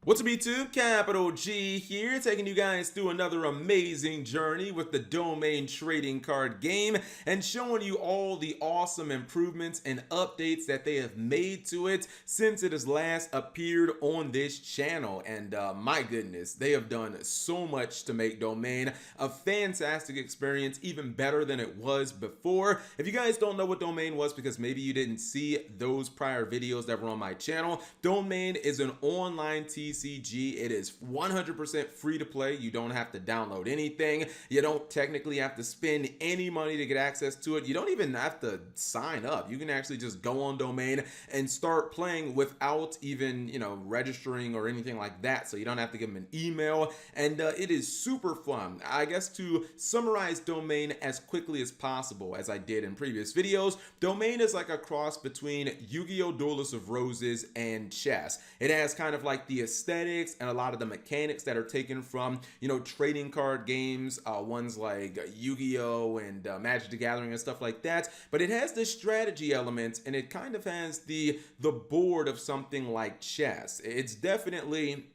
What's up YouTube? Capital G here, taking you guys through another amazing journey with the domain trading card game and showing you all the awesome improvements and updates that they have made to it since it has last appeared on this channel. And my goodness, they have done so much to make domain a fantastic experience, even better than it was before. If you guys don't know what domain was because maybe you didn't see those prior videos that were on my channel, domain is an online TCG. It is 100% free to play. You don't have to download anything. You don't technically have to spend any money to get access to it. You don't even have to sign up. You can actually just go on domain and start playing without even, registering or anything like that. So you don't have to give them an email, and it is super fun. I guess to summarize domain as quickly as possible, as I did in previous videos, domain is like a cross between Yu-Gi-Oh! Duelist of Roses and chess. It has kind of like the aesthetics and a lot of the mechanics that are taken from, trading card games, ones like Yu-Gi-Oh! And Magic the Gathering and stuff like that. But it has the strategy elements, and it kind of has the board of something like chess. It's definitely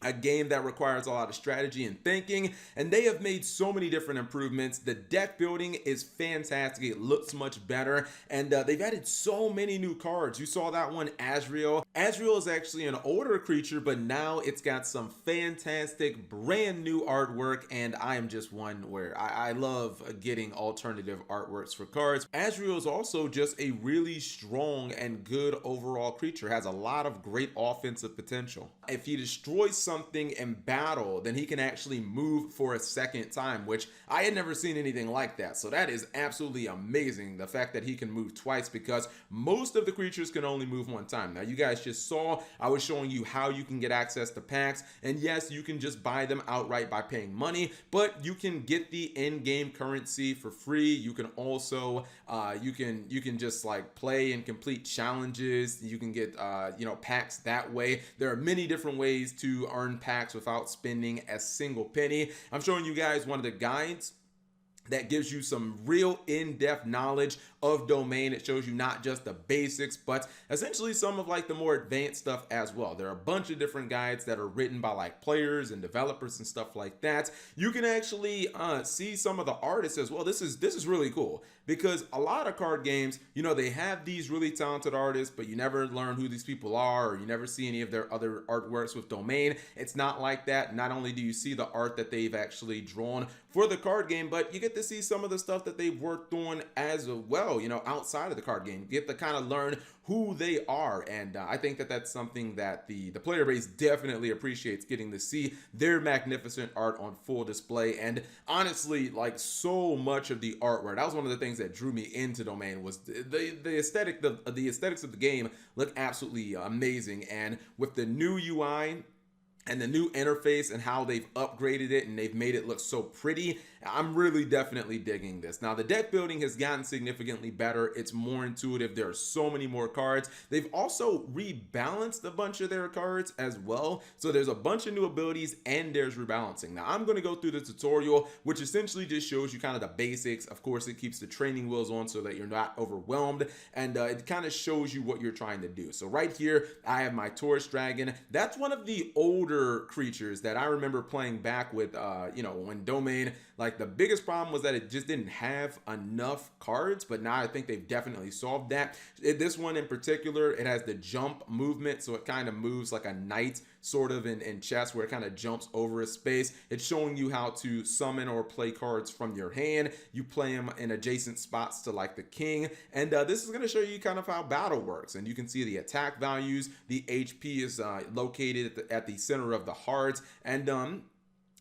a game that requires a lot of strategy and thinking, and they have made so many different improvements. The deck building is fantastic. It looks much better, and they've added so many new cards. You saw that one, Azrian. Azrian is actually an older creature, but now it's got some fantastic brand new artwork, and I am just one where I love getting alternative artworks for cards. Azrian is also just a really strong and good overall creature. Has a lot of great offensive potential. If he destroys something in battle, then he can actually move for a second time, which I had never seen anything like that. So that is absolutely amazing, the fact that he can move twice, because most of the creatures can only move one time. Now, you guys just saw I was showing you how you can get access to packs, and yes, you can just buy them outright by paying money, but you can get the in-game currency for free. You can also you can just like play and complete challenges. You can get packs that way. There are many different ways to earn packs without spending a single penny. I'm showing you guys one of the guides that gives you some real in-depth knowledge of domain. It shows you not just the basics, but essentially some of like the more advanced stuff as well. There are a bunch of different guides that are written by like players and developers and stuff like that. You can actually see some of the artists as well. This is really cool, because a lot of card games, they have these really talented artists, but you never learn who these people are, or you never see any of their other artworks. With domain, it's not like that. Not only do you see the art that they've actually drawn for the card game, but you get to see some of the stuff that they've worked on as well, outside of the card game. You get to kind of learn who they are, and I think that that's something that the player base definitely appreciates, getting to see their magnificent art on full display. And honestly, like, so much of the artwork, that was one of the things that drew me into domain, was the aesthetics of the game look absolutely amazing. And with the new UI and the new interface and how they've upgraded it and they've made it look so pretty, I'm really definitely digging this. Now, the deck building has gotten significantly better. It's more intuitive. There are so many more cards. They've also rebalanced a bunch of their cards as well. So there's a bunch of new abilities and there's rebalancing. Now, I'm going to go through the tutorial, which essentially just shows you kind of the basics. Of course, it keeps the training wheels on so that you're not overwhelmed, and it kind of shows you what you're trying to do. So right here, I have my Taurus Dragon. That's one of the older creatures that I remember playing back with, when domain, like, the biggest problem was that it just didn't have enough cards, but now I think they've definitely solved that. This one in particular, it has the jump movement, so it kind of moves like a knight sort of in chess, where it kind of jumps over a space. It's showing you how to summon or play cards from your hand. You play them in adjacent spots to like the king, and this is going to show you kind of how battle works. And you can see the attack values. The HP is located at the center of the heart, and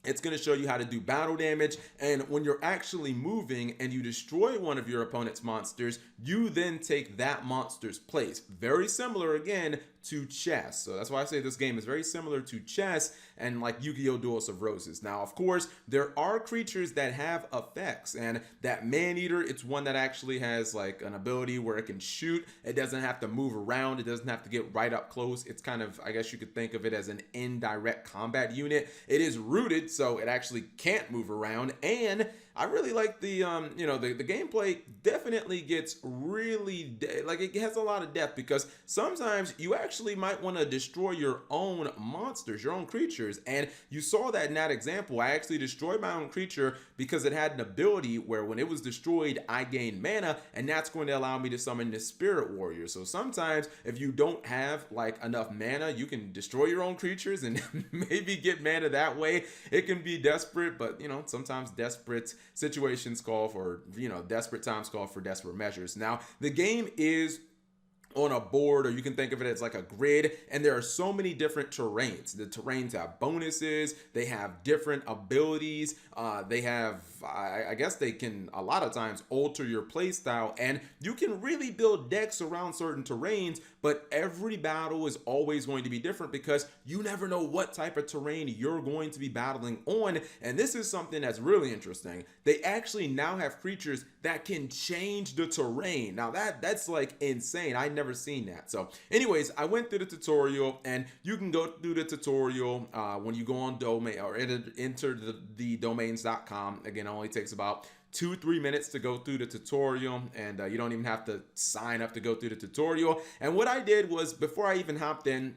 it's going to show you how to do battle damage. And when you're actually moving and you destroy one of your opponent's monsters, you then take that monster's place. Very similar, again, to chess. So that's why I say this game is very similar to chess and like Yu-Gi-Oh! Duelist of Roses. Now, of course, there are creatures that have effects, and that Man-Eater, it's one that actually has like an ability where it can shoot. It doesn't have to move around. It doesn't have to get right up close. It's kind of, I guess you could think of it as an indirect combat unit. It is rooted, so it actually can't move around, and I really like the the gameplay definitely gets really like it has a lot of depth, because sometimes you actually might want to destroy your own monsters, your own creatures. And you saw that in that example. I actually destroyed my own creature because it had an ability where when it was destroyed, I gained mana, and that's going to allow me to summon the Spirit Warrior. So sometimes if you don't have like enough mana, you can destroy your own creatures and maybe get mana that way. It can be desperate, but sometimes desperate situations call for, desperate times call for desperate measures. Now, the game is on a board, or you can think of it as like a grid, and there are so many different terrains. The terrains have bonuses, they have different abilities, they have I guess they can a lot of times alter your playstyle, and you can really build decks around certain terrains. But every battle is always going to be different, because you never know what type of terrain you're going to be battling on. And this is something that's really interesting. They actually now have creatures that can change the terrain. Now that's like insane. I never seen that. So anyways, I went through the tutorial, and you can go through the tutorial when you go on domain or enter the domains.com. Again, it only takes about 2-3 minutes to go through the tutorial, and you don't even have to sign up to go through the tutorial. And what I did was, before I even hopped in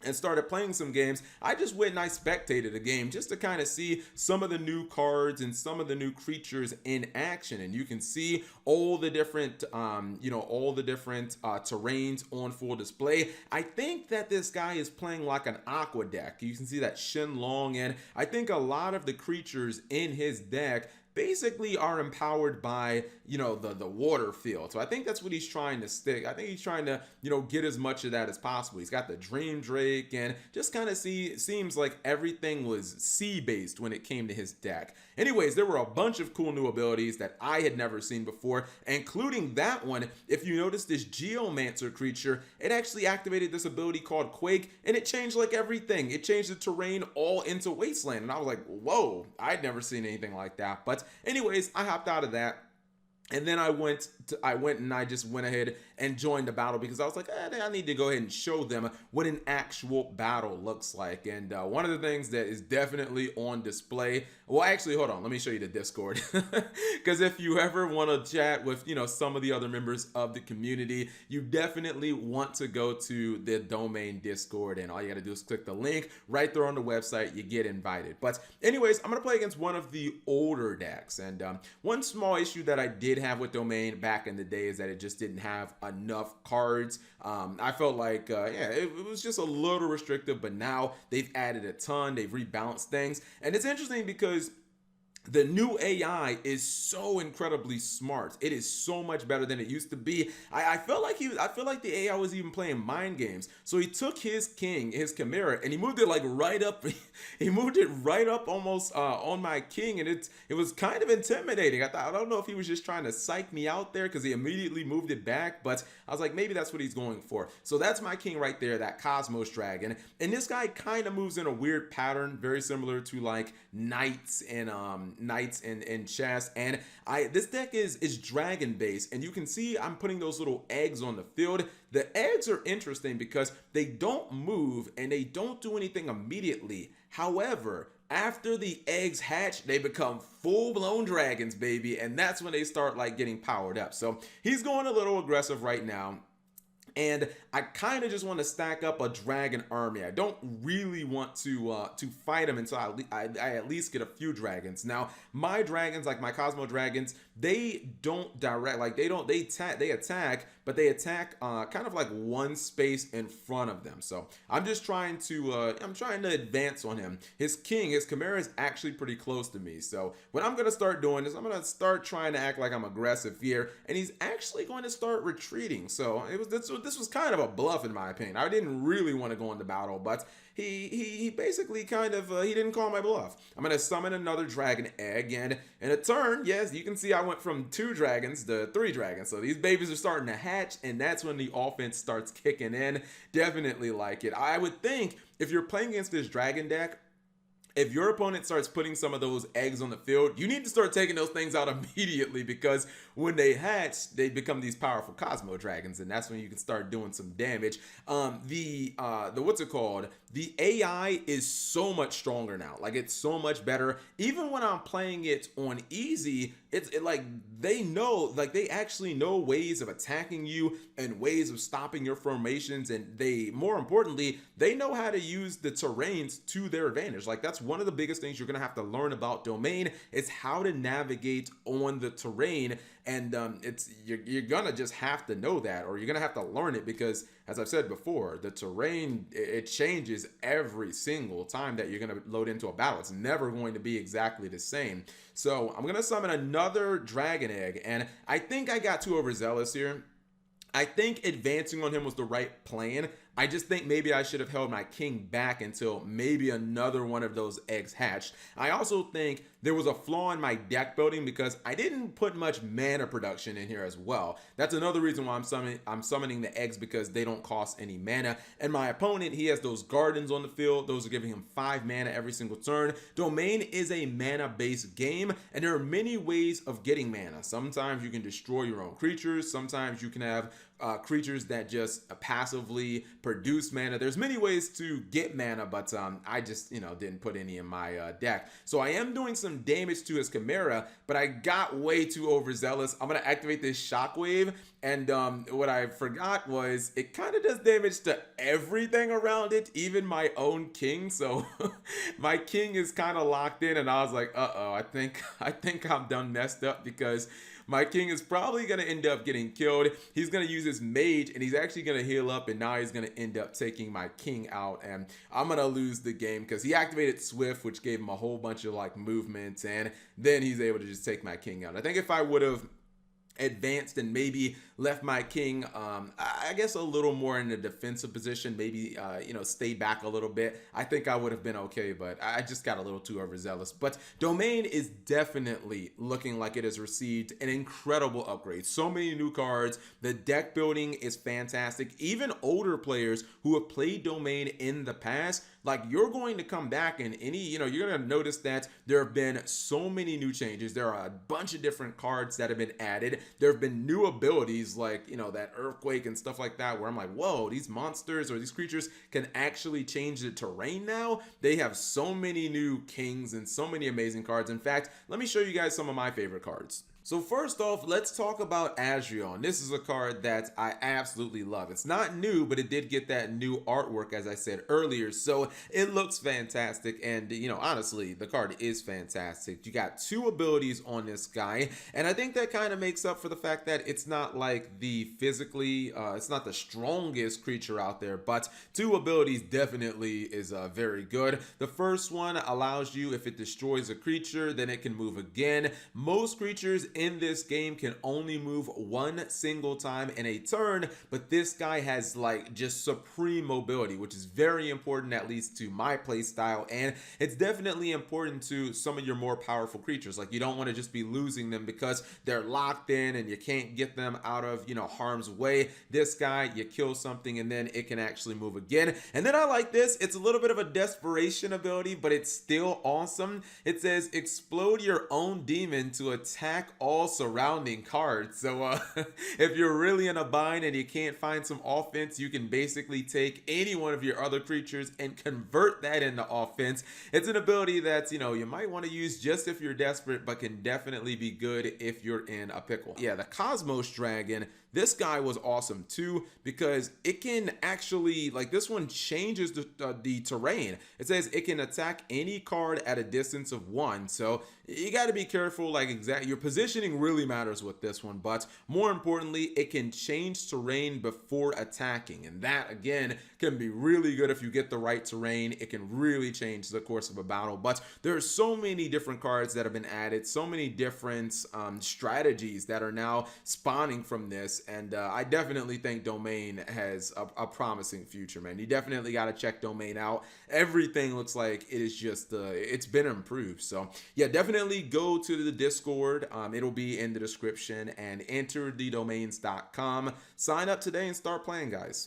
and started playing some games, I just went and I spectated a game just to kind of see some of the new cards and some of the new creatures in action. And you can see all the different terrains on full display. I think that this guy is playing like an aqua deck. You can see that Shenlong, and I think a lot of the creatures in his deck basically are empowered by the water field. So I think that's what he's trying to stick. I think he's trying to get as much of that as possible. He's got the Dream Drake, and just kind of seems like everything was sea based when it came to his deck. Anyways, there were a bunch of cool new abilities that I had never seen before, including that one. If you notice, this Geomancer creature, it actually activated this ability called Quake, and it changed like everything. It changed the terrain all into Wasteland, and I was like, whoa, I'd never seen anything like that. But anyways, I hopped out of that. And then I went and I just went ahead and joined the battle, because I was like, I need to go ahead and show them what an actual battle looks like. And one of the things that is definitely on display, well, actually, hold on, let me show you the Discord. Because if you ever want to chat with, some of the other members of the community, you definitely want to go to the domain Discord, and all you got to do is click the link right there on the website. You get invited. But anyways, I'm going to play against one of the older decks. And one small issue that I did have with domain back in the day is that it just didn't have enough cards. I felt like it was just a little restrictive, but now they've added a ton. They've rebalanced things, and it's interesting because the new AI is so incredibly smart. It is so much better than it used to be. I feel like the AI was even playing mind games. So he took his king, his Chimera, and he moved it like right up. He moved it right up almost on my king, and it was kind of intimidating. I don't know if he was just trying to psych me out there, because he immediately moved it back, but I was like, maybe that's what he's going for. So that's my king right there, that Cosmos Dragon. And this guy kind of moves in a weird pattern, very similar to like knights and chess. And this deck is dragon based, and you can see I'm putting those little eggs on the field. The eggs are interesting because they don't move and they don't do anything immediately. However, after the eggs hatch, they become full-blown dragons, baby, and that's when they start like getting powered up. So he's going a little aggressive right now, and I kind of just want to stack up a dragon army. I don't really want to fight him until I at least get a few dragons. Now, my dragons, like my Cosmo dragons, they don't direct, like they attack, but they attack kind of like one space in front of them. So I'm just trying to advance on him. His king, his Chimera, is actually pretty close to me. So what I'm gonna start doing is I'm gonna start trying to act like I'm aggressive here, and he's actually going to start retreating. So this was kind of a bluff in my opinion. I didn't really want to go into battle, but he basically kind of he didn't call my bluff. I'm gonna summon another dragon egg, and in a turn, yes, you can see I went from 2 dragons to 3 dragons. So these babies are starting to hatch, and that's when the offense starts kicking in. Definitely like it. I would think if you're playing against this dragon deck, if your opponent starts putting some of those eggs on the field, you need to start taking those things out immediately, because when they hatch, they become these powerful Cosmo Dragons, and that's when you can start doing some damage. The what's it called? The AI is so much stronger now. Like, it's so much better. Even when I'm playing it on easy, like they know, like they actually know ways of attacking you and ways of stopping your formations, and they, more importantly, they know how to use the terrains to their advantage. Like, that's one of the biggest things you're gonna have to learn about Domain, is how to navigate on the terrain. And you're gonna just have to know that, or you're gonna have to learn it, because as I've said before, the terrain, it changes every single time that you're gonna load into a battle. It's never going to be exactly the same. So I'm gonna summon another dragon egg, and I think I got too overzealous here. I think advancing on him was the right plan. I just think maybe I should have held my king back until maybe another one of those eggs hatched. I also think there was a flaw in my deck building, because I didn't put much mana production in here as well. That's another reason why I'm summoning the eggs, because they don't cost any mana. And my opponent, he has those gardens on the field. Those are giving him 5 mana every single turn. Domain is a mana-based game, and there are many ways of getting mana. Sometimes you can destroy your own creatures. Sometimes you can have creatures that just passively produce mana. There's many ways to get mana, but I just, didn't put any in my deck. So I am doing some damage to his Chimera, but I got way too overzealous. I'm gonna activate this Shockwave, and what I forgot was it kind of does damage to everything around it, even my own king. So my king is kind of locked in, and I was like, uh-oh, I think I'm done messed up, because my king is probably going to end up getting killed. He's going to use his mage, and he's actually going to heal up, and now he's going to end up taking my king out, and I'm going to lose the game, because he activated Swift, which gave him a whole bunch of like movements, and then he's able to just take my king out. I think if I would have advanced and maybe left my king, I guess, a little more in a defensive position, maybe stay back a little bit, I think I would have been okay, but I just got a little too overzealous. But Domain is definitely looking like it has received an incredible upgrade. So many new cards. The deck building is fantastic. Even older players who have played Domain in the past, like, you're going to come back, and you're going to notice that there have been so many new changes. There are a bunch of different cards that have been added. There have been new abilities like, that earthquake and stuff like that, where I'm like, whoa, these monsters or these creatures can actually change the terrain now. They have so many new kings and so many amazing cards. In fact, let me show you guys some of my favorite cards. So first off, let's talk about Azrian. This is a card that I absolutely love. It's not new, but it did get that new artwork, as I said earlier, so it looks fantastic. And honestly, the card is fantastic. You got 2 abilities on this guy, and I think that kind of makes up for the fact that it's not like the physically, it's not the strongest creature out there, but 2 abilities definitely is very good. The first one allows you, if it destroys a creature, then it can move again. Most creatures in this game can only move 1 single time in a turn, but this guy has like just supreme mobility, which is very important, at least to my play style, and it's definitely important to some of your more powerful creatures. Like, you don't want to just be losing them because they're locked in and you can't get them out of harm's way. This guy, you kill something and then it can actually move again. And then I like this. It's a little bit of a desperation ability, but it's still awesome. It says explode your own demon to attack all surrounding cards. So if you're really in a bind and you can't find some offense, you can basically take any one of your other creatures and convert that into offense. It's an ability that's, you might want to use just if you're desperate, but can definitely be good if you're in a pickle. Yeah, the Cosmos Dragon, this guy was awesome too, because it can actually, like, this one changes the terrain. It says it can attack any card at a distance of 1. So you got to be careful, like, your positioning really matters with this one, but more importantly, it can change terrain before attacking, and that again can be really good if you get the right terrain. It can really change the course of a battle. But there are so many different cards that have been added, so many different strategies that are now spawning from this, and I definitely think Domain has a promising future, man. You definitely got to check Domain out. Everything looks like it is just it's been improved. So yeah, definitely go to the Discord. It'll be in the description, and enter thedomains.com. Sign up today and start playing, guys.